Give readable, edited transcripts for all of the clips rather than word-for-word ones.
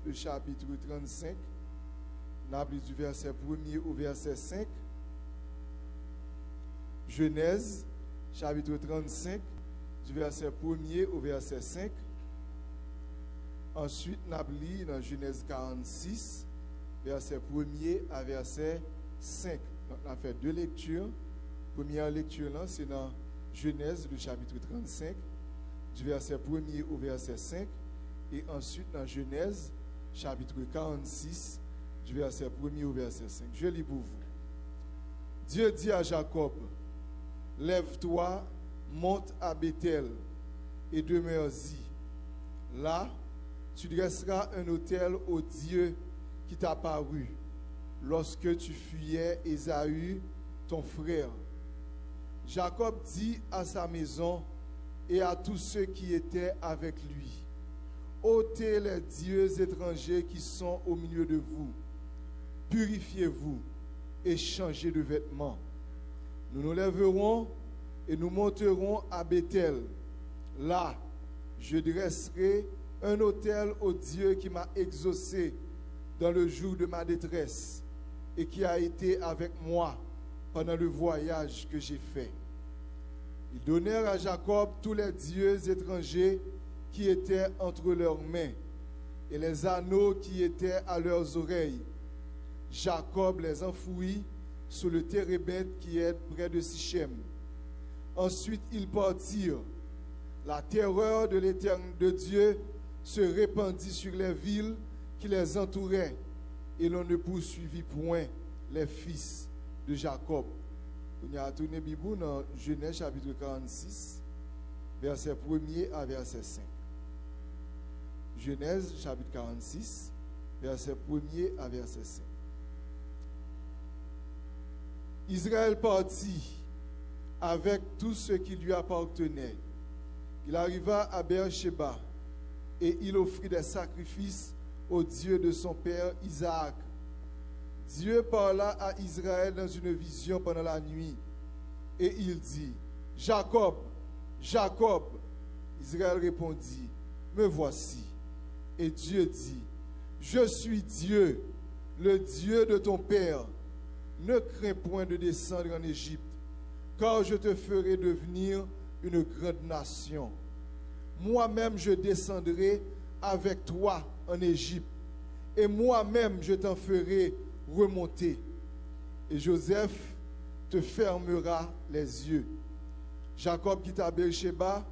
le chapitre 35. Nous avons du verset 1er au verset 5. Genèse, chapitre 35, du verset 1er au verset 5. Ensuite, nous avons lu dans Genèse 46, verset 1er à verset 5. Donc, on a fait deux lectures. Première lecture, c'est dans Genèse, le chapitre 35, du verset 1er au verset 5. Et ensuite, dans Genèse, chapitre 46, du verset 1er au verset 5. Je lis pour vous. Dieu dit à Jacob, lève-toi, monte à Bethel et demeure-y. Là, tu dresseras un autel au Dieu qui t'a paru lorsque tu fuyais Ésaü, ton frère. Jacob dit à sa maison et à tous ceux qui étaient avec lui, ôtez les dieux étrangers qui sont au milieu de vous, purifiez-vous et changez de vêtements. Nous nous lèverons et nous monterons à Bethel. Là, je dresserai un autel au Dieu qui m'a exaucé dans le jour de ma détresse et qui a été avec moi pendant le voyage que j'ai fait. Ils donnèrent à Jacob tous les dieux étrangers qui étaient entre leurs mains et les anneaux qui étaient à leurs oreilles. Jacob les enfouit sous le térébinthe qui est près de Sichem. Ensuite, ils partirent. La terreur de l'Éternel de Dieu se répandit sur les villes qui les entouraient, et l'on ne poursuivit point les fils de Jacob. On a tourné Bible dans Genèse chapitre 46, verset 1er à verset 5. Genèse chapitre 46, verset 1er à verset 5. Israël partit avec tout ce qui lui appartenait. Il arriva à Beersheba et il offrit des sacrifices au Dieu de son père Isaac. Dieu parla à Israël dans une vision pendant la nuit et il dit, Jacob, Jacob. Israël répondit, me voici. Et Dieu dit, je suis Dieu, le Dieu de ton père. Ne crains point de descendre en Égypte, car je te ferai devenir une grande nation. Moi-même je descendrai avec toi en Égypte, et moi-même je t'en ferai remonter. Et Joseph te fermera les yeux. Jacob quitta Beersheba,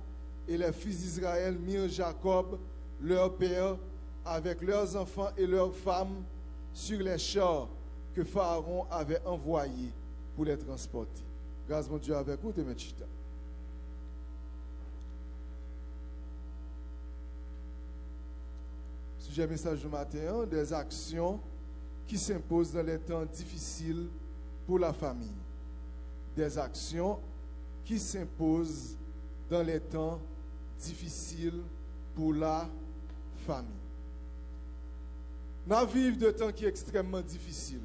et les fils d'Israël mirent Jacob, leur père, avec leurs enfants et leurs femmes, sur les chars que Pharaon avait envoyés pour les transporter. Grâce mon Dieu avec vous, demain chita. Sujet message du matin, des actions qui s'imposent dans les temps difficiles pour la famille. Des actions qui s'imposent dans les temps difficiles pour la famille. Nous vivons de temps qui est extrêmement difficile.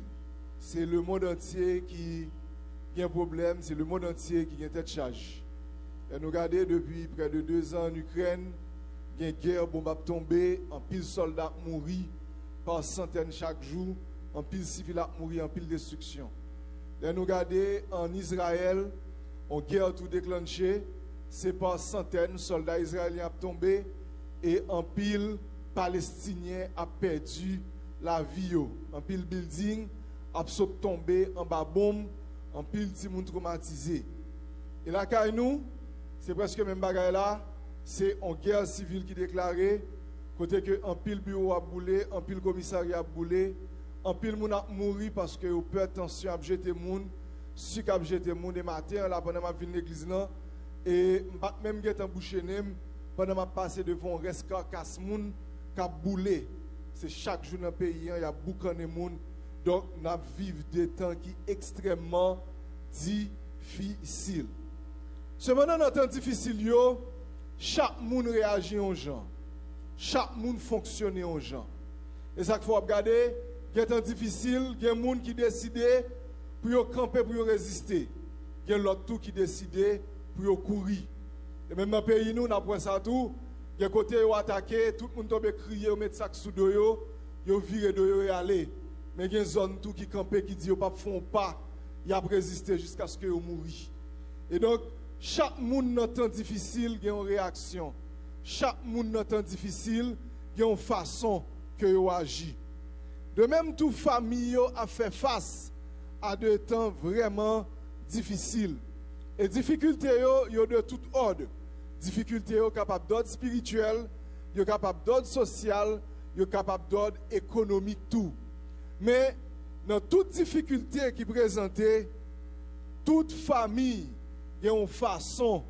C'est le monde entier qui a un problème, c'est le monde entier qui a une tête charge. Et nous regardons depuis près de 2 ans en Ukraine, il y a une guerre, bombe tombée, en pile soldats mourent par centaines chaque jour, en pile civils mourent, en pile destruction. Et nous regardons en Israël, une guerre tout déclenchée, c'est par centaines de soldats israéliens tombés et en pile Palestiniens a perdu la vie. En pile building a tombé en bas bombe, en pile ti moun traumatisé. Et là, nous, c'est presque le même bagaille là, c'est une guerre civile qui est déclarée, côté que en pile bureau a boulé, en pile commissariat a boulé, en pile moun a mouru parce que au peur tension a jeté moun, si a jeté moun des matin là pendant ma ville l'église là et même get en bouché nem pendant ma passé devant reste carcasse moun qui a boulé. C'est chaque jour dans le pays, il y a beaucoup de monde. Donc, nous vivons des temps qui sont extrêmement difficiles. Cependant, dans les temps difficiles, chaque monde réagit aux gens. Chaque monde fonctionne aux gens. Et ça qu'il faut regarder, il y a des temps difficiles, il y a des gens qui décident pour camper, pour résister. Il y a l'autre qui décide pour courir. Et même dans le pays, nous avons ça tout. Il y a côté où attaquer, tout le monde tombe crier, mettre ça sous dos, yo viré de yo aller. Mais il y a une zone tout qui campé qui dit yo pas font pas, y a résister jusqu'à ce que yo mouri. Et donc chaque monde dans temps difficile a une réaction. Chaque monde dans temps difficile a une façon que yo agit. De même toute famille a fait face à des temps vraiment difficiles. Et difficultés yo de tout ordre. Difficultés yo capable d'ordre spirituel, yo capable d'ordre social, yo capable d'ordre économique tout. Mais dans toute difficulté qui présentait, toute famille a une façon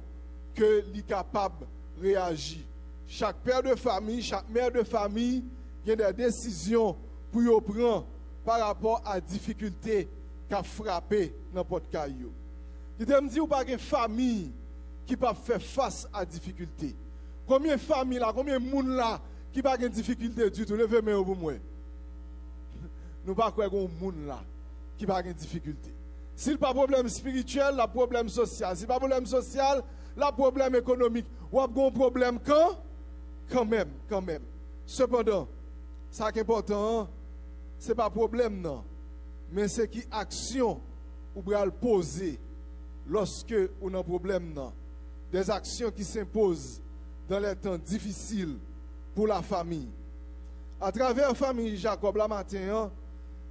que est capable de réagir. Chaque père de famille, chaque mère de famille a des décisions pour prendre par rapport à la difficulté qui a frappé n'importe quel cas. Je me dis, vous n'avez pas de famille qui peut faire face à la difficulté. Combien de familles là, combien de monde là qui n'a pas de difficulté du tout? Levez-moi pour moi. Nous ne pouvons pas avoir un monde là qui n'a pas de difficulté. Si pas problème spirituel, le problème social. Si pas problème social, le problème économique. Ou un problème quand même. Cependant, ça qui est important, ce n'est pas problème non, mais c'est qui action ou le poser lorsque on a un problème non. Des actions qui s'imposent dans les temps difficiles pour la famille. À travers la famille Jacob la matin,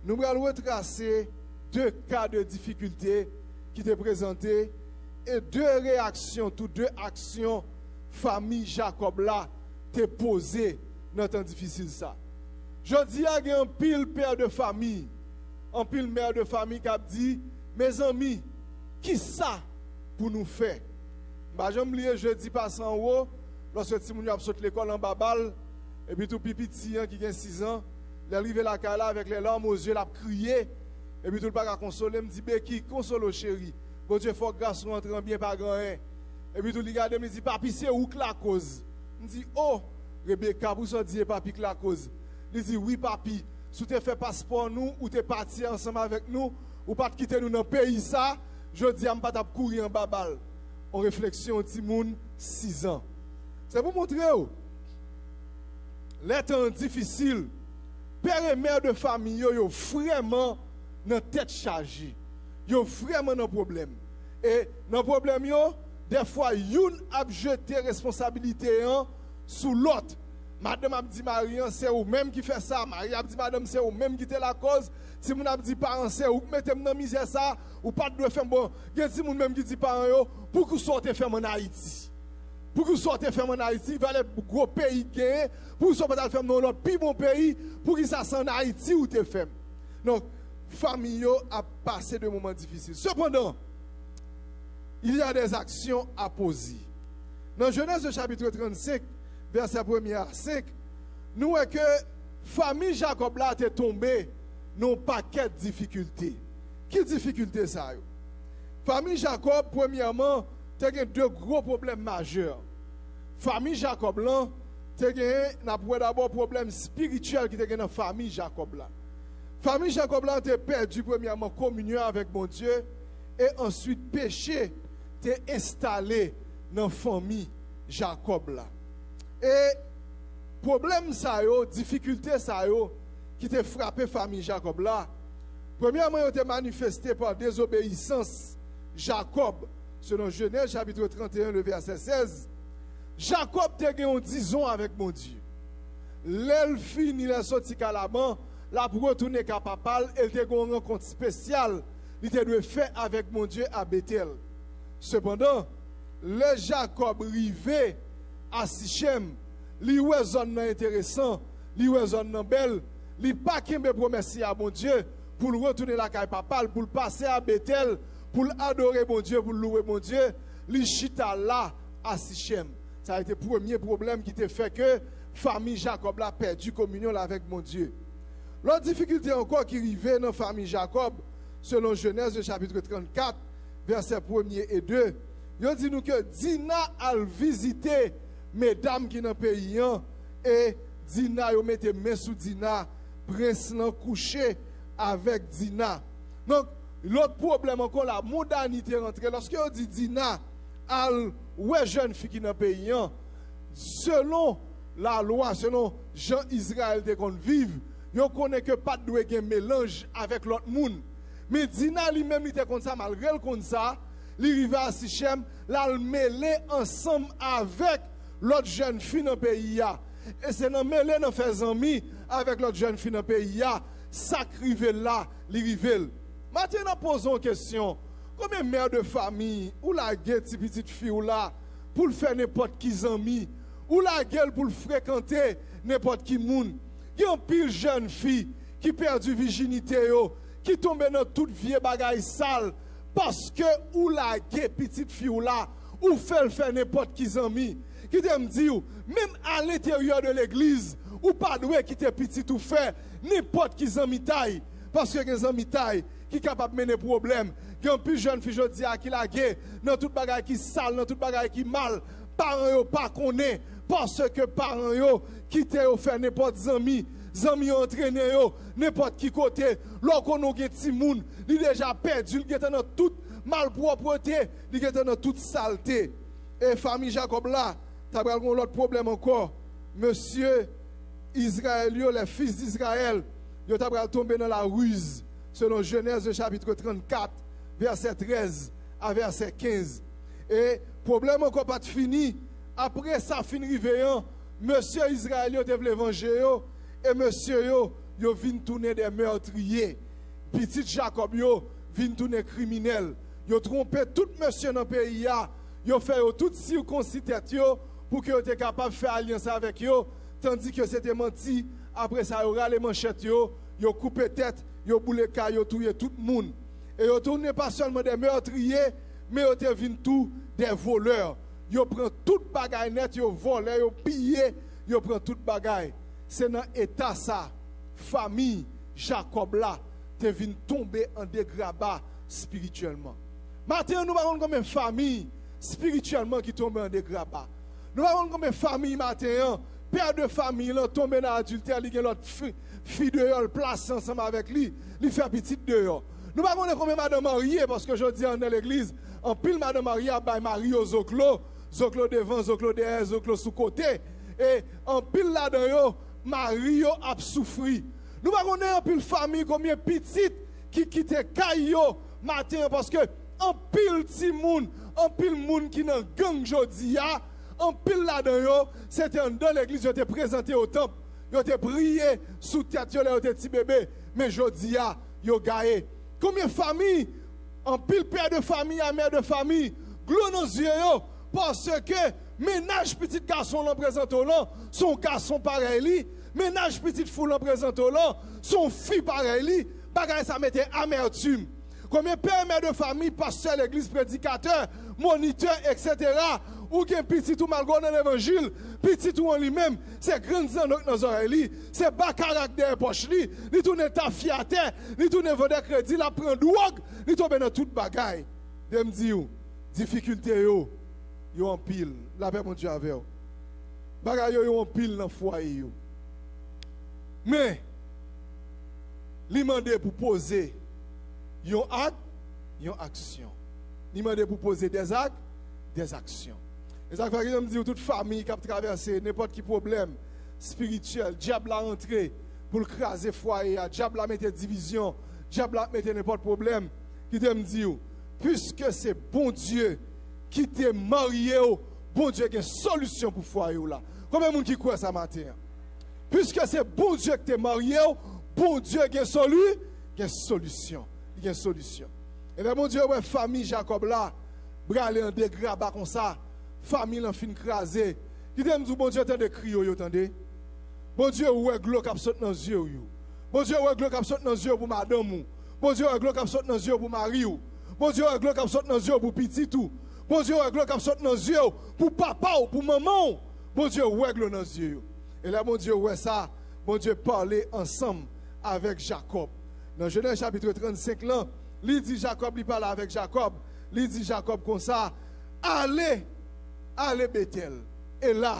nous allons retracer 2 cas de difficulté qui étaient présentés et 2 réactions, toutes 2 actions famille Jacob là t'es posées dans le temps difficile ça. Je dis à un pile père de famille, un pile mère de famille qui a dit, mes amis, qui ça pour nous faire? Bah, je me lis jeudi passé en haut, lorsque Timoun a sauté l'école en babal, et puis tout petit qui a 6 ans, il est arrivé la cala avec les larmes aux yeux, il a crié, et puis tout le monde a consolé, me dit, Béki, console chéri, bon Dieu, faut que garçon entre bien pas grand. Et puis tout le monde me dit, papi, c'est où que la cause? Je dis, oh, Rebecca, vous ça dit, papi, que la cause? Il dit, oui, papi, si tu fait passeport nous, ou tu es parti ensemble avec nous, ou pas quitter nous dans le pays, ça, je dis, je ne vais pas courir en babal. En réflexion, Timoun, 6 ans. C'est pour montrer, les temps difficiles, père et mère de famille, yo vraiment dans tête chargée. Yo vraiment dans problème. Et dans problème, des fois, une a jeté responsabilité sur l'autre. Madame a dit, Marian, c'est vous même qui fait ça. Marie a dit, madame, c'est vous même qui était la cause. Si vous avez dit, parents, c'est vous qui mettez dans la misère ça, ou pas de faire bon. Il y a des gens même qui disent, parents, pour que vous sortez faire en Haïti. Pour que vous sortez faire en Haïti, il va aller gros pays gagner. Pour que vous sortez faire dans l'autre plus bon pays, pour que ça soit en Haïti ou te fait. Donc, famille a passé de moments difficiles. Cependant, il y a des actions à poser. Dans Genèse chapitre 35, verset 1 à 5, nous voyons que famille Jacob là est tombée dans un paquet de difficultés. Quelle difficulté ça? Famille Jacob, premièrement, a 2 gros problèmes majeurs. Famille Jacob là, a d'abord problème spirituel qui est dans la famille Jacob là. Famille Jacob là a perdu premièrement communion avec mon Dieu et ensuite péché t'es installé dans la famille Jacob là. Et problème ça yo, difficulté ça yo qui t'a frappé famille Jacob là. Premièrement, il été manifesté par désobéissance Jacob selon Genèse chapitre 31 le verset 16. Jacob t'a gagné 10 ans avec mon Dieu. L'elle fini la sortie calaban, la pour retourner à papa, elle t'a gagné une rencontre spéciale, il t'a dû faire avec mon Dieu à Bethel. Cependant, le Jacob rivé à Sichem, li wè zone intéressant, li wè zone belle, li pas kembe promesse à mon Dieu pour retourner la caille papa, pour passer à Bethel, pour adorer mon Dieu, pour louer mon Dieu, li chita là à Sichem. Ça a été le premier problème qui t'a fait que famille Jacob a perdu communion avec mon Dieu. L'autre difficulté encore qui arrivait dans la famille Jacob, selon Genèse chapitre 34, versets 1er et 2, il dit nous que Dina a visité mesdames qui dans le pays et Dina yo mette main sous Dina, prince nan couché avec Dina. Donc l'autre problème encore la modernité rentrée lorsque on dit Dina al ouais jeune fille qui dans le pays selon la loi, selon Jean Israël de qu'on vive, Yo connaît que pas de gen mélange avec l'autre monde. Mais Dina lui-même il était comme ça malgré le comme ça, il arrive à Sichem, là le mêler ensemble avec l'autre jeune fille dans le pays. Et c'est dans mêler dans faire amis avec l'autre jeune fille dans le pays. Ça crive là, l'irivel. Maintenant, posons une question. Combien de mères de famille ou la gueule de petite fille ou là pour le faire n'importe qui amis ou la gueule pour le fréquenter n'importe qui moun. Il y a un pile jeune fille qui perd du virginité qui tombe dans toute vieille bagaille sale parce que ou la gueule petite fille ou là ou fait le faire n'importe qui amis. Qui te me dit même à l'intérieur de l'église ou pas doué qui te petit ou fait n'importe qui amis taille parce que les amis taille qui capable de mener problème. Il y a un plus jeune fille jodi a qui la gué dans toute bagaille qui sale, dans toute bagaille qui mal, parents yo pas connaît parce que parents yo qui te faire n'importe amis entraîné yo n'importe qui côté, lorsqu'on nou gen ti moun, li déjà perdu, il est dans toute malpropreté, il est dans toute saleté. Et famille Jacob là, t'as pas l'autre problème encore. Monsieur Israël, les fils d'Israël, ils ont tombé dans la ruse selon Genèse chapitre 34 verset 13 à verset 15. Et problème encore pas fini. Après ça, fin rivéant, monsieur Israël, il voulu venger et monsieur yo vient tourner des meurtriers. Petit Jacob yo vient tourner criminel. Yo trompé tout monsieur dans le pays. Yo fait tout circoncis pour que yo soient capable de faire alliance avec yo, tandis que c'était menti. Après ça, yo râle les manchettes yo coupé tête, yo boule ka, yo tué tout le monde. Et yo tourné pas seulement des meurtriers, mais yo te vinn tout des voleurs. Yo prend toute bagaille net, yo volé, yo pillé, yo prend toute bagaille. C'est dans état ça, famille Jacob là, te vinn tomber en dégradation spirituellement. Maintenant nous avons comme une famille spirituellement qui tombe en dégradation. Nous avons comme une famille maintenant, père de famille là tombe dans l'adultère, il y a l'autre fille dehors, place ensemble avec lui, il fait petite dehors. Nous avons comme madame mariée parce que je dis dans l'église, en pile madame mariée by Marie au Zoclo devant, Zoclo derrière, Zoclo sous côté. Et en pile là-dedans, Marie a souffert. Nous avons en pile famille combien petite qui quitte Caillou matin parce que en pile petit monde, en pile monde qui dans gang jodia, en pile là-dedans, c'était dans l'église, je t'ai présenté au temple, je t'ai prié sous tête, je t'ai petit bébé, mais jodia, yo gaé. Combien de familles, en pile père de famille, à mère de famille, glou dans les yeux, parce que ménage petit garçon l'en présente au long, son garçon pareil, ménage petite foule l'en présente au long, son fille pareil, bagay ça mettait amertume. Combien de père, mère de famille, pasteur l'église, prédicateur, moniteur, etc., ou qui petit ou malgré dans l'évangile, petit ou en lui-même, c'est grand dans nos oreilles, c'est bas caractère poche, il tourne ta fiaté, il tourne vendre crédit, il prend drogue, il tombe dans toute bagaille. Je me dis, difficulté yo en pile, la paix mon Dieu avec vous. Bagaille yo en pile dans le foyer. Mais, il m'a demandé pour poser un acte, une action. Il m'a demandé pour poser des actes, des actions. Et ça fait que je me dis, toute famille qui a traversé n'importe quel problème spirituel, diable a rentré pour craser foyer, diable a mis division, diable a mis n'importe problème, qui te me dit, puisque c'est bon Dieu qui t'est marié, bon Dieu qui a une solution pour foyer là. Combien de monde qui croit ça matin? Puisque c'est bon Dieu qui t'est marié, bon Dieu qui a une solution. Il y a une solution. Et bien, mon Dieu, ouais, famille Jacob là, bralé en dégradation comme ça, famille en fin crasée. Qui t'aime dire, bon Dieu, t'as des cris, vous entendez? Bon Dieu, ouais, gloire qui saute dans les yeux. Bon Dieu, ouais, gloire qui saute dans les yeux pour madame. Bon Dieu, ouais, gloire qui saute dans les yeux pour mari. Bon Dieu, ouais, gloire qui saute dans les yeux pour petit tout. Bon Dieu, ouais, gloire qui saute dans les yeux pour papa ou pour maman. Bon Dieu, ouais, gloire dans les yeux. Et là, mon Dieu, ouais, ça, bon Dieu, parlait ensemble avec Jacob. Dans Genèse chapitre 35, là, il dit Jacob, il parle avec Jacob. Il dit Jacob comme ça, allez Bethel. Et là,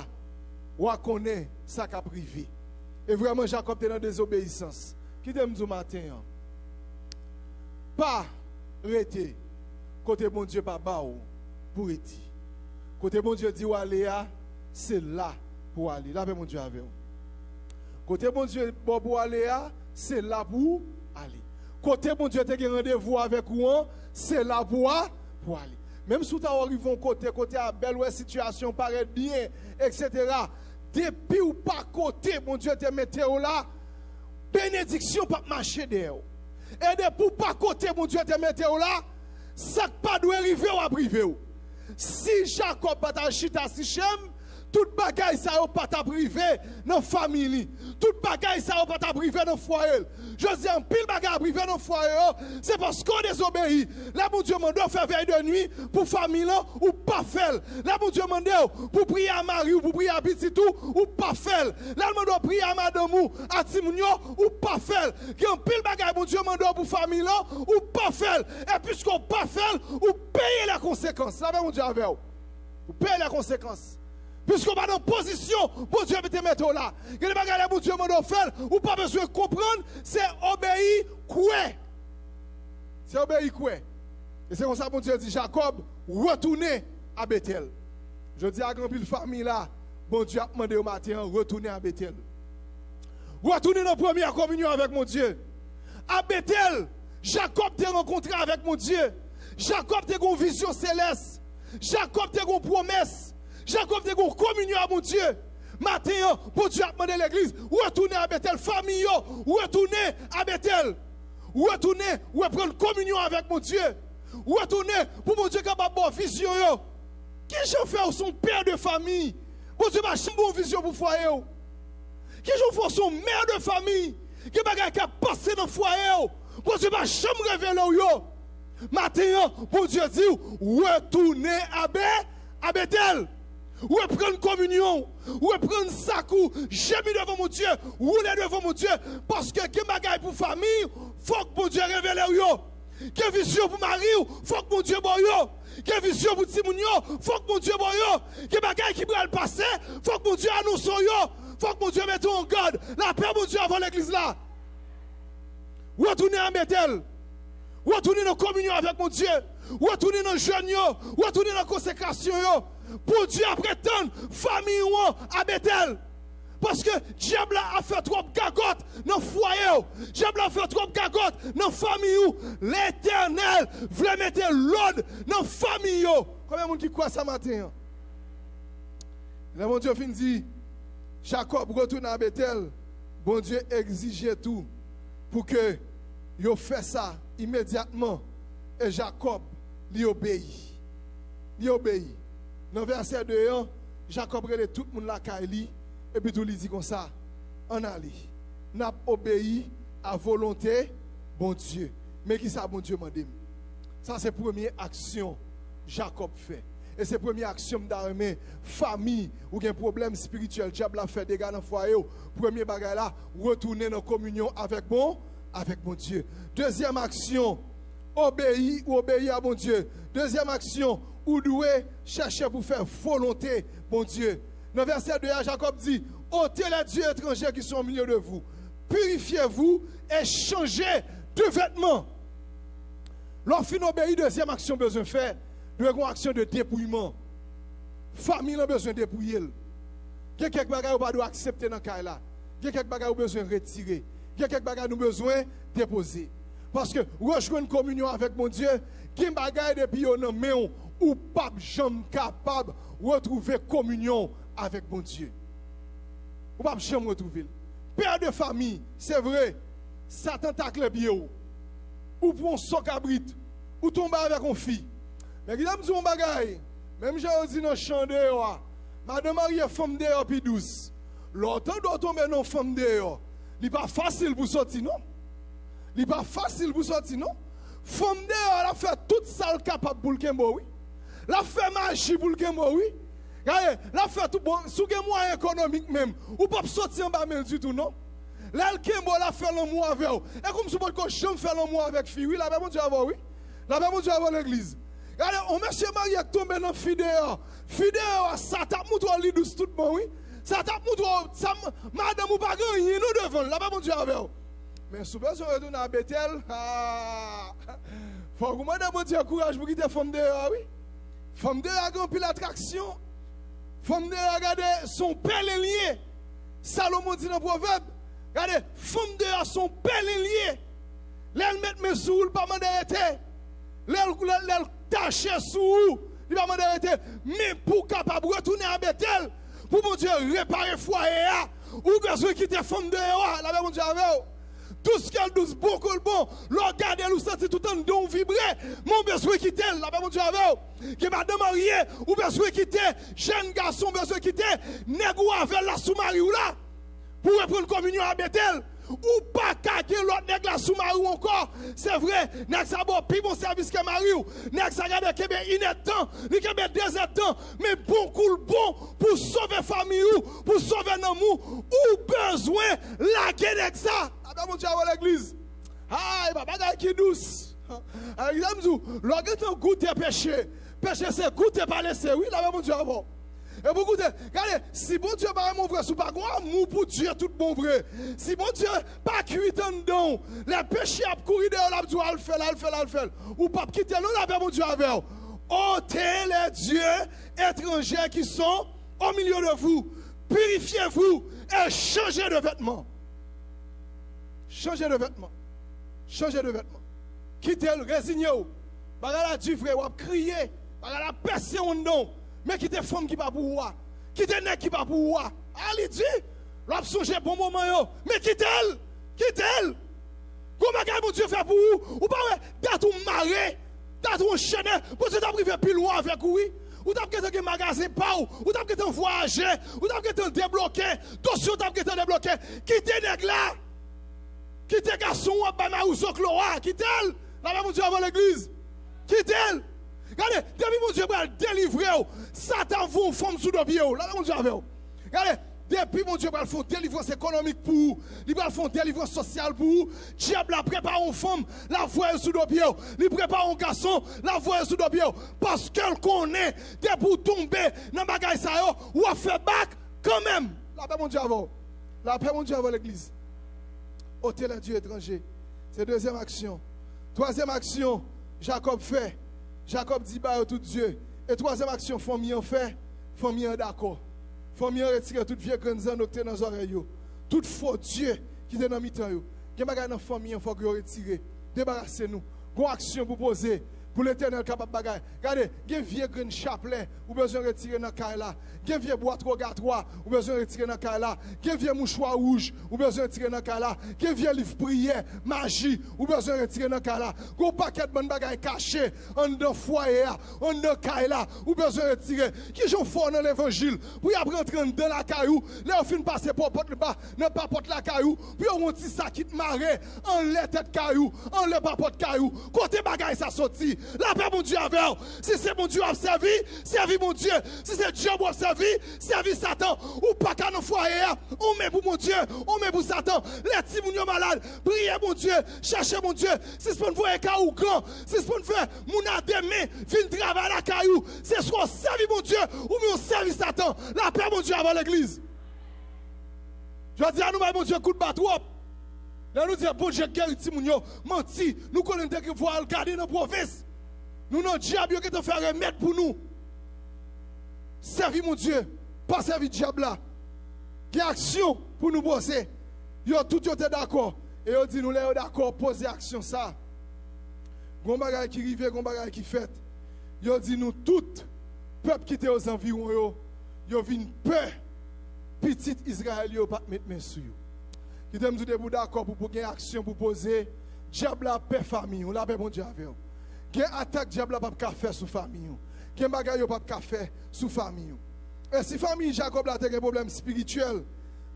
on connaît ça qu'a privé. Et vraiment, Jacob est dans la désobéissance. Qui t'aime du matin? Pas arrêter. Côté bon Dieu, pas bao pour être. Côté bon Dieu dit où aller, c'est là pour aller. Là, mon Dieu avec vous. Côté bon Dieu, pour aller, c'est là pour aller. Côté bon Dieu, tu as rendez-vous avec vous, c'est là pour aller. Même si tu arrives côté à belle ou situation paraît bien, etc. Depuis ou pas côté, bon Dieu te mette là, bénédiction pas marcher derrière. Et depuis ou pas côté, bon Dieu te mette là, ça pas doit arriver ou à priver. Si Jacob pas ta chita si Sichem, toute bagaille ça va pas ta privé dans la famille. Toute bagaille ça va pas ta privé dans le foyer. Je dis en pile bagaille privé dans le foyer, c'est parce qu'on désobéit. Là, mon Dieu m'a dit faire veille de nuit pour famille ou pas faire. Là, mon Dieu m'a dit pour prier à Marie ou pour prier à petit tout ou pas faire. Là, mon Dieu prier à madame ou à Timounio ou pas faire. Il y a un pile bagaille, mon Dieu m'a dit pour famille ou pas faire. Et puisqu'on pas faire, ou payer les conséquences. Là, mon Dieu avec vous. Ou payer les conséquences. Puisqu'on va dans position, bon Dieu va te mettre là. Il y a des bagages, bon Dieu m'a fait, ou pas besoin de comprendre, c'est obéir quoi. C'est obéir quoi. Et c'est comme ça, bon Dieu dit, Jacob, retournez à Bethel. Je dis à grand pile famille là, bon Dieu a demandé au matin, retournez à Bethel. Retournez dans la première communion avec mon Dieu. À Bethel, Jacob t'a rencontré avec mon Dieu. Jacob t'a une vision céleste. Jacob t'a une promesse. Jacob a une communion à mon Dieu. Matin, bon Dieu a demandé l'église, retournez à Bethel, famille, retournez à Bethel. Retournez, prendre communion avec mon Dieu. Retournez pour mon Dieu capable de vision. Qui j'en fais son père de famille? Bon Dieu m'a une vision pour foyer. Qui j'en fais son mère de famille? Qui a passé dans le foyer? Bon Dieu m'a jamais révélé. Matin, bon Dieu dit, retournez à Bethel. Ou prendre communion, ou prendre sacou, gémir devant mon Dieu, rouler devant mon Dieu, parce que qui bagaille pour famille, faut que mon Dieu révèle yo. Qui vision pour mari, faut que mon Dieu boyo. Qui vision pour Timounio, faut que mon Dieu boyo. Qui bagaille qui va le passer, faut que mon Dieu annonce yo. Faut que mon Dieu mette en garde. La paix mon Dieu avant l'église là. Retournez à Bethel. Retournez dans la communion avec mon Dieu. Retournez dans le jeûne, retournez dans la consécration. Pour Dieu après tant famille à Bethel. Parce que diable a fait trop gagotte dans le foyer. Diable a fait trop gagotte dans la famille. L'Éternel voulait mettre l'ordre dans la famille. Combien de monde qui croit ça matin? Là, mon Dieu fin dit, Jacob retourne à Bethel. Bon Dieu exigeait tout pour que il fait ça immédiatement. Et Jacob lui obéit. Il obéit. Dans le verset 2, Jacob regarde tout le monde là, et puis tout lui dit comme ça, on allait. N'a obéi à volonté, bon Dieu. Mais qui ça, bon Dieu m'a dit? Ça, c'est la première action que Jacob fait. Et c'est la première action d'armée, famille, ou un problème spirituel, diable a fait des gars dans le foyer. Premier bagage là, retourner dans la communion avec bon Dieu. Deuxième action, obéir à bon Dieu. Deuxième action, ou doit chercher pour faire volonté, bon Dieu. Dans le verset 2, Jacob dit, ôtez les dieux étrangers qui sont au milieu de vous. Purifiez-vous et changez de vêtements. Lorsqu'on obéit, deuxième action besoin de faire, nous avons une action de dépouillement. Famille a besoin de dépouiller. Il y a quelques bagages qu'on doit accepter dans le cas là. Il y a quelques bagages qu'on besoin de retirer. Il y a quelques bagages qu'on besoin de déposer. Parce que rejoindre une communion avec mon Dieu, qui est bagaille depuis on mais ou pas jamais capable de retrouver communion avec mon Dieu. Ou pas jamais retrouver. Père de famille, c'est vrai, Satan tacle bien ou pour un soc à brite, ou tomber avec une fille. Mais il y a un bagaille, même j'ai dit dans le champ dehors, madame Marie est femme dehors puis douce. L'autre doit tomber dans femme dehors. Il n'est pas facile pour sortir, non? Il n'est pas facile pour sortir, non? Femme dehors, elle a fait toute ça capable pour le Kembo, oui. Elle a fait magie pour le Kembo, oui. Elle a fait tout bon, sous un moyen économique même. Ou pas sortir en bas même du tout, non? Là, le Kembo, elle a fait l'amour avec vous. Et comme si vous ne jamais fait l'amour avec fille, oui, là, mon Dieu avant, oui. Là, mon Dieu avant l'église. Regardez, on monsieur Marie est tombé dans fidèle. Fidèle, ça tape mouton lit douce tout le monde, oui. Ça tape mouton, madame ou pas gagné, nous devons. Là, mon Dieu avec vous. Mais si vous retournez à Bethel, faut que madame mon Dieu courage pour quitter femme dehors, oui. Femme dehors a grand pile l'attraction. Femme dehors a regardé son père les liens. Salomon dit dans le proverbe, Regardez, femme de son bel lié. L'elle met mes sous, le pas m'arrêter. L'elle tâche sous, il va m'arrêter. Mais pour capable retourner à Bethel, pour mon Dieu réparer foyer, ou besoin quitter femme de la même mon Dieu avec. Tout ce qu'elle douce beaucoup le bon, regardez nous sentir tout en don vibrer, mon besoin quitter la même mon Dieu avec. Que madame mariée, ou besoin quitter, jeune garçon besoin quitter, négou avec la sous-marie ou là, pour prendre communion à Bethel. Ou pas caquer l'autre nèg la sous mari encore, c'est vrai, nèg ça bon plus bon service que mari ou, nèg ça garde que ben une temps, ni que ben 2 temps, mais bon cool bon pour sauver famille ou, pour sauver l'amour, ou besoin la nèg ça. Ah mon Dieu à l'église. Ah, papa gars qui douce. Alors exemple vous, l'organ goûter péché. Péché c'est goûter pas laisser, oui, là mon Dieu avant. Et beaucoup de, regardez, si bon Dieu pas mon vrai, si pas amour pour Dieu, tout bon vrai. Si bon Dieu pas cuit en dedans, les péchés à courir dehors, là, Dieu, le fait. Ou pas quitter, nous, là, mon Dieu, avec. Ôtez les dieux étrangers qui sont au milieu de vous. Purifiez-vous et changez de vêtements. Changez de vêtements. Changez de vêtements. Quittez-le, résignez-vous. Bagala du frère, ou crier. Bagala percer en dedans. Mais qui te femme qui pas pour moi, qui te nèg qui pas pour moi. Ali dit, l'op songe bon moment yo, mais quitte-elle. Comment mon Dieu fait pour vous? Ou pas t'as tout maré, t'as tout enchaîné, pour que t'as privé plus loin avec oui. Ou t'as que un magasin pas ou t'as que un voyager, ou t'as que un débloqué, dossier t'as que un débloqué. Quitte nèg là. Quitte garçon ou ba ma ou Cloa, quitte-elle. Là mon Dieu avant l'église. Quitte-elle. Regardez, depuis mon Dieu va délivrer, Satan vous forme sous le pied. Là, mon Dieu avec vous. Regardez, depuis mon Dieu va faire délivrance économique pour vous, il va faire délivrance sociale pour vous. Diable a préparé une femme, la voie sous le pied. Il prépare un garçon, la voie sous le pied. Parce qu'elle connaît, dès pour tomber dans le bagage, ou a fait bac quand même. La paix, mon Dieu avec vous. La paix, mon Dieu avec l'église. Ôtez les dieux étrangers. C'est deuxième action. Troisième action, Jacob fait. Jacob dit bah tout Dieu. Et troisième action, famille en fait, famille en d'accord. Famille en retire toute vieille grenzen dans les oreilles. Tout faux Dieu qui est dans le mi-temps. Qui est dans la famille, il faut que vous retirez. Débarrassez-nous. Une action pour poser. Pour l'éternel capable de bagaille. Regardez, il y a un vieux grain chapelet, ou besoin de retirer dans le caille là. Il y a un vieux boîte rogatoire, ou besoin de retirer dans le caille là. Il y a un vieux mouchoir rouge, ou besoin de retirer dans le caille là. Il y a un vieux livre prière, magie, ou besoin de retirer dans le caille là. Il y a un paquet de bonnes bagailles cachées, en dedans foyer, en dedans caille là, ou besoin de retirer. Qui sont forts dans l'évangile, pour y rentrer dans la caillou, là on finit passer pour porte le bas, ne pas porte la caillou, puis on monte ça qui te marre, en les tête caillou, en les pas porte caillou. Côté bagaille ça sorti. La paix, mon Dieu, avec. Si c'est mon Dieu à servir, servis mon Dieu. Si c'est Dieu à servir, servis Satan. Ou pas qu'à nos foyers, on met pour mon Dieu, on met pour Satan. Les petits mounions malades, priez mon Dieu, cherchez mon Dieu. Si c'est pour vous faire un ou grand, si c'est pour faire mon ademé, viens travailler la caillou. C'est soit servir mon Dieu, ou bien on servit Satan. La paix, mon Dieu, avant l'église. Je dis à nous, mon Dieu, coup de bateau. Là, nous disons, bon Dieu, guéri, petit mounio, menti. Nous connaissons que vous allez garder dans la province. Nous n'avons diable qui te fait remettre pour nous. Servis mon Dieu, pas servir diable là. Qui action pour nous poser. Yo tout yo d'accord. Et yo dit nous là d'accord poser action ça. Gon bagay qui rive, gon bagay qui fait. Yo dit nous tout peuple qui était aux environs yo vinn peur. Petit Israël yo pas mettre main sur yo. Qui t'aime tout d'accord pour gagner action pour poser diable la paix famille, on la paix mon Dieu avec. Qui attaque diable pas de faire sous famille. Qui bagaille pas de faire sous famille. Et si famille Jacob a un problème spirituel,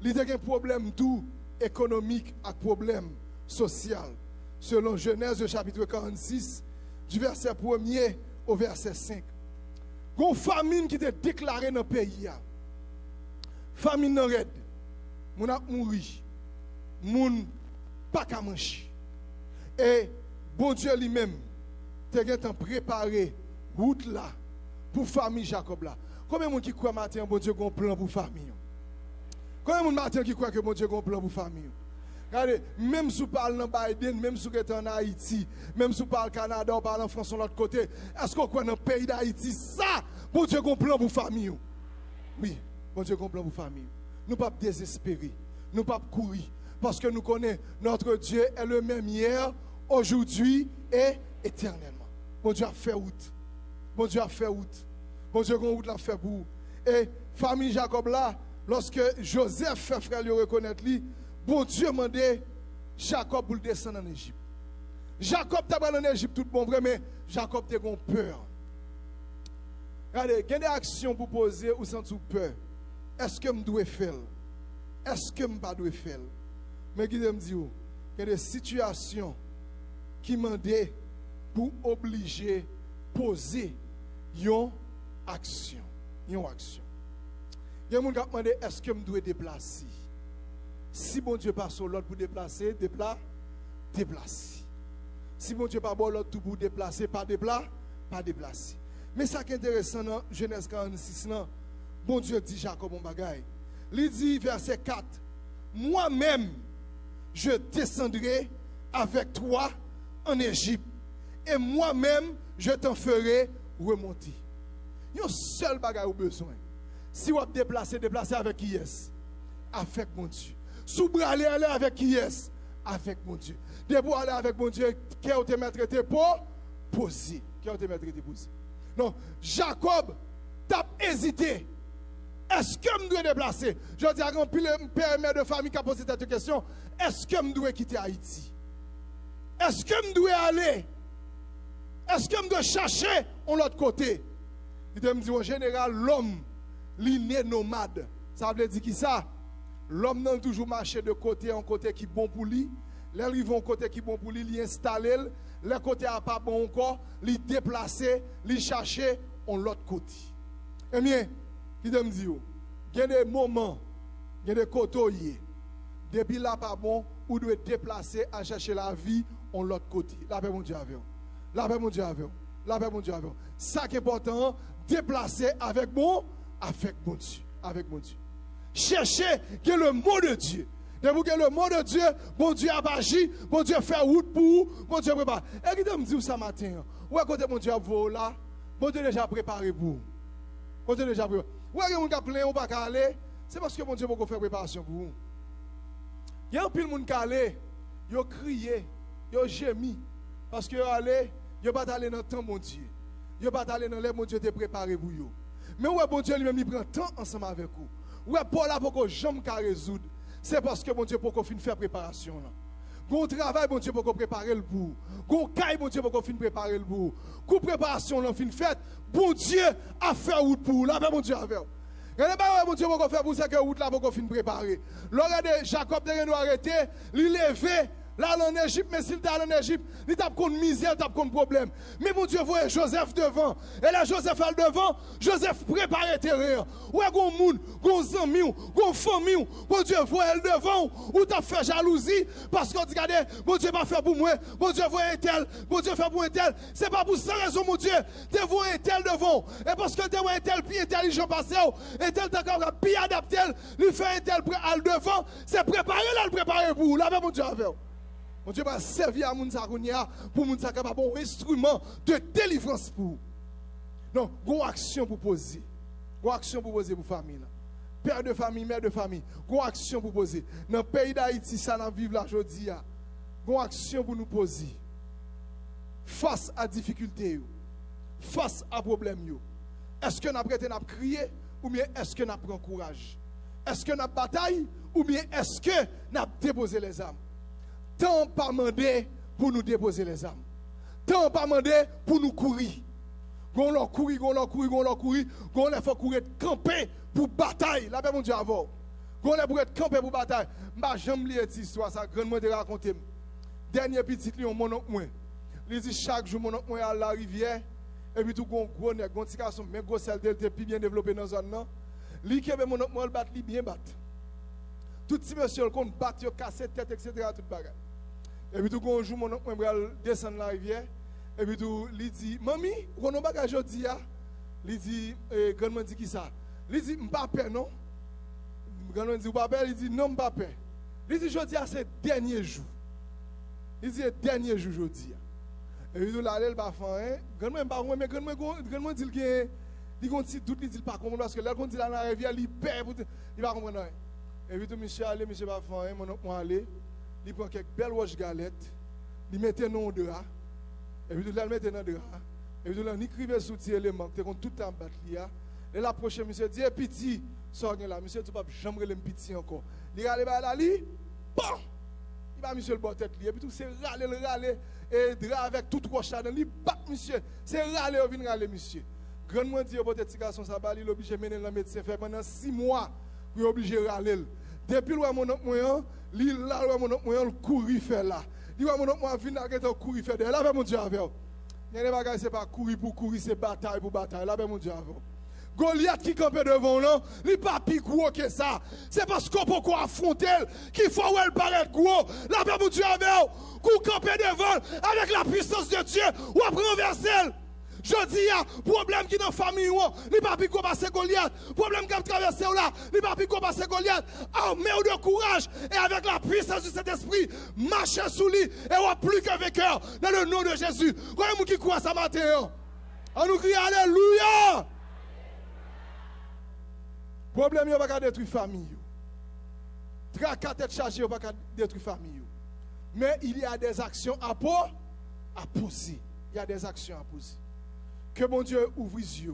il a un problème tout économique et un problème social. Selon Genèse chapitre 46, du verset 1er au verset 5. Une famine qui était déclarée dans le pays. Famine non red. Moun a mouri. Moun pas qu'à manger. Et bon Dieu lui-même t'es préparé route là pour famille Jacob là. Combien de gens qui croient matin bon Dieu a un plan pour famille? Combien de gens matin qui croient que bon Dieu a un plan pour famille? Regardez, même si vous parlez dans Biden, même si vous êtes en Haïti, même si vous parlez au Canada, vous parlez en France de l'autre côté, est-ce que vous croyez dans le pays d'Haïti, ça, bon Dieu a un plan pour famille? Oui, bon Dieu a un plan pour famille. Nous ne pouvons pas désespérer, nous ne pouvons pas courir. Parce que nous connaissons notre Dieu est le même hier, aujourd'hui et éternellement. Bon Dieu a fait route. Bon Dieu a fait route. Bon Dieu a fait route l'a fait pour vous. Et famille Jacob là, lorsque Joseph fait frère lui reconnaître lui, bon Dieu m'a demandé Jacob pour le descendre en Égypte. Jacob t'a pas en Égypte tout bon vrai, mais Jacob t'a eu peur. Regardez, il y a des actions pour poser ou sans peur. Est-ce que je dois faire? Est-ce que je ne dois pas faire? Mais qui me dit, il y a des situations qui m'ont dit pour obliger poser une action. Une action. Il y a des gens qui me demandent, est-ce que je dois déplacer? Si bon Dieu passe sur l'autre pour déplacer, déplacer. Si bon Dieu pas bon l'autre pour déplacer, pas déplacer. Mais ça qui est intéressant dans Genèse 46, bon Dieu dit Jacob un bagaille. Il dit verset 4, moi-même je descendrai avec toi en Égypte et moi-même je t'en ferai remonter. Il y a un seul bagaille au besoin. Si vous déplacez avec qui est? Avec mon Dieu. Si vous allez avec qui est? Avec mon Dieu. De vous aller avec mon Dieu, qui a été mettre pour poser. Qui a été mettre poser. Non, Jacob t'a hésité. Est-ce que je dois déplacer? Je dis à un père et mère de famille qui a posé cette question. Est-ce que je dois quitter Haïti? Est-ce que je dois aller? Est-ce que je dois chercher de l'autre côté? Il me dit en général, l'homme, il est né nomade. Ça veut dire qui ça? L'homme n'a toujours marché de côté en côté qui est bon pour lui. Là, ils vont côté qui est bon pour lui, il installe. Le côté à pas bon encore, il déplacer, il chercher en l'autre côté. Eh bien, qui me dit, il y a des moments, il y a des côtés, depuis là pas bon, ou doit déplacer à chercher la vie en l'autre côté. La paix mon Dieu avec vous. La paix mon Dieu avec vous. La paix mon Dieu avec vous. Ça qui est important, déplacer avec mon Dieu. Avec mon Dieu. Cherchez que le mot de Dieu. Dès que le mot de Dieu, bon Dieu a agi, bon Dieu fait route pour vous, bon Dieu prépare. Et qui me dit ça matin, où est côté mon Dieu a là, bon Dieu déjà préparé pour vous. Bon Dieu déjà préparé. Où est-ce que vous avez plein ou pas aller? C'est parce que mon Dieu va faire préparation pour vous. Il y a un pile de monde qui allé, ils ont crié, ils ont gémi. Parce que ils n'ont pas allé dans le temps, mon Dieu. Ils n'ont pas allé dans l'air, mon Dieu t'a préparé pour vous. Mais où est bon Dieu lui-même, il prend temps ensemble avec vous. Où est Paul là pour que jamais résoudre? C'est parce que mon Dieu pour qu'on finisse faire préparation. Qu'on travail, mon Dieu pour qu'on prépare le bout. Qu'on caille, mon Dieu pour qu'on finisse préparer le bout. Qu'on préparation, on finit faite. Bon Dieu a fait route pour vous. Là, mon Dieu a fait. Regardez pas, mon Dieu pour qu'on fait pour ça que route là pour qu'on finisse préparer. Regardez, Jacob devait arrêter, il lever. Là, en Égypte, mais s'il était en Égypte, il tape contre misère, il tape contre problème. Mais mon Dieu, voyez Joseph devant. Et là, Joseph est devant, Joseph prépare le terrain. Où est-ce qu'on monde, qu'on amis, qu'on famille, mon Dieu, voyez devant, ou t'as fait jalousie, parce qu'on dit, regardez, mon Dieu pas fait pour moi, mon Dieu, voyez un tel, mon Dieu fait pour un tel. C'est pas pour ça raison, mon Dieu, tu vois un tel devant. Et parce que tu vois un tel, puis intelligent passé, un tel, t'as bien adapté, lui fait un tel à le devant, c'est préparé là, le préparer pour vous. Là, mon Dieu, avec vous. Mon Dieu va servir à Mounsa pour Mounsa capable un instrument de délivrance pour vous. Non, une action pour poser. Une action pour poser pour la famille. Père de famille, mère de famille. Une action pour poser. Dans le pays d'Haïti, ça n'a vivre là aujourd'hui. Une action pour nous poser. Face à difficulté, face à problème. Est-ce que nous avons prêté à crier ou bien est-ce que nous avons pris courage? Est-ce que nous avons bataille ou bien est-ce que nous avons déposé les armes? Tant pas demandé pour nous déposer les armes. Tant pas demandé pour nous courir. Gon leur courir, gon leur faut courir camper pour bataille. La paix mon Dieu avant. Gon leur pour être camper pour bataille. M'a jamais lié cette histoire ça grandement de raconter. Dernier petit li mon oncle moi. Il dit chaque jour mon oncle moi à la rivière et puis tout gros nèg gon petit garçon mais gros sel était plus bien développé dans zone là. Li qui mon oncle moi battre li bien battre. Tout petit monsieur qu'on bat yo casser tête etc. tout bagage. Et puis tout un jour mon oncle moi descendre la rivière et puis tout il dit mamie on a bagage aujourd'hui a il dit grandement dit qui ça il dit m'pas peur non grandement dit pas peur il dit non m'pas peur il dit aujourd'hui c'est dernier jour il dit dernier jour aujourd'hui et puis tout là il pas faire grandement pas mais grandement dit qu'il y a un petit doute il dit pas comprendre parce que là quand dit là dans la rivière il perd il va comprendre Et puis tout monsieur allé, monsieur va faire, mon oncle aller, il prend quelques belles roches galettes, il mettait non drap, et puis tout là il mettait dans drap, et puis tout là il écrivait sous tes éléments, tu tout le temps battre là. Et la prochaine monsieur dit petit, sort là, monsieur tu pas jamais le petit encore. Il allait là li, bon. Il va monsieur le bon tête li, et puis tout c'est râler et drap avec toute roche là, il bat monsieur, c'est râler ou vinn râler monsieur. Grandement dit peut-être petit garçon ça va, il obligé mener le médecin faire pendant 6 mois. Pour obligé de râler. Depuis le mon oncle moyen, il là mon oncle moyen courir faire là. Il va mon oncle moyen venir avec courir faire là avec mon Dieu avec. Il y a des bagages c'est pas courir pour courir, c'est bataille pour bataille là avec mon Dieu avec. Goliath qui campait devant là, il pas plus gros que ça. C'est parce qu'on peut affronter qu'il faut elle paraître gros. Là avec mon Dieu avec. Qu'on camper devant avec la puissance de Dieu ou après renverser. Je dis, il y a problème qui dans la famille, il n'y a pas pu passer Goliath. Problème qui a traversé là, il n'y a pas pu passer Goliath. Armez-vous de courage et avec la puissance de cet esprit, marchez sous lui et on plus qu'un vainqueur dans le nom de Jésus. Voyez-moi qui croit ça matin. On nous crie Alléluia. Problème, il n'y a pas détruire la famille. Tracas tête chargée, il n'y a pas détruire la famille. Mais il y a des actions à poser. Il y a des actions à poser. Que mon Dieu ouvre les yeux,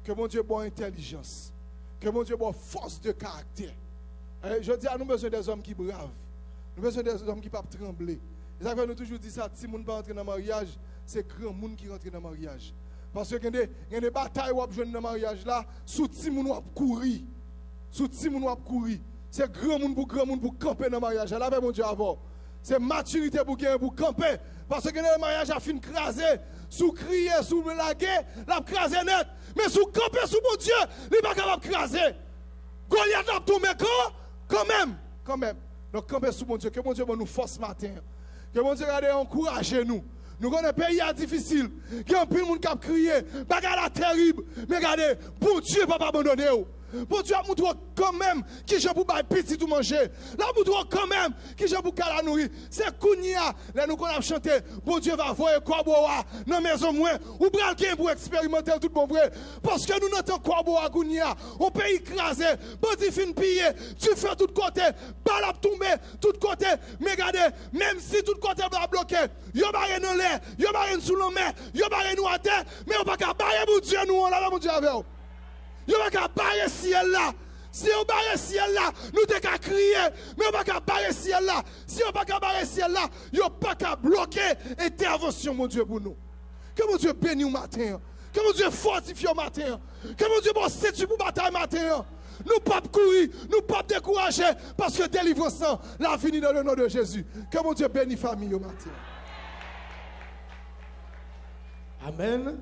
que mon Dieu bonne intelligence, que mon Dieu bonne force de caractère. Je dis à nous besoin des hommes qui bravent, nous besoin des hommes qui ne peuvent pas trembler. Et ça fait nous toujours dire ça, si on ne peut pas entrer dans le mariage, c'est grand monde qui rentre dans le mariage. Parce qu'il y a des batailles où on dans le mariage là, sous petit monde on courir. Sous petit monde on courir. C'est grand monde pour camper dans le mariage. Là, mon Dieu avant. C'est maturité pour camper. Parce que le mariage a fini crasé. Sous crier, sous laguer, l'a crasé net. Mais sous camper sous mon Dieu, il n'est pas capable de craser. Goliath l'a tombé quand même. Donc camper sous mon Dieu, que mon Dieu nous force ce matin. Que mon Dieu encourage nous. Nous connaissons un pays difficile. Il y a un peu de monde qui a crié. Bagarre terrible. Mais regardez, bon Dieu ne va pas abandonner. Bon Dieu a montré quand même qui j'ai pour bailler petit tout manger. Là, montré quand même qui j'ai pour la nourrir. C'est Kounia, là nous qu'on a chanté. Bon Dieu va voir quoi boire dans la maison moins. Ou bral qui pour expérimenter tout bon vrai. Parce que nous n'entendons quoi boire Kounia. On peut écraser. Bandi fin piller. Tu fais tout côté. Balle à tomber tout côté. Mais regardez, même si tout côté va bloquer. Yo barré dans l'air. Yo barré sous la mer. Yo barré nous à terre. Mais on va pas barrer mon Dieu nous. On l'a mon Dieu avec. Vous ne pouvez pas barrer ciel là. Si on barre ciel là, nous devons qu'à crier. Mais on ne peut pas barrer ciel là. Si on ne peut pas barrer ciel là, vous ne pouvez pas bloquer l'intervention, mon Dieu, pour nous. Que mon Dieu bénisse au matin. Que mon Dieu fortifie au matin. Que mon Dieu bon statut pour bataille matin. Nous ne pouvons pas courir, nous ne pouvons pas décourager. Parce que délivrance, la fini dans le nom de Jésus. Que mon Dieu bénisse la famille au matin. Amen.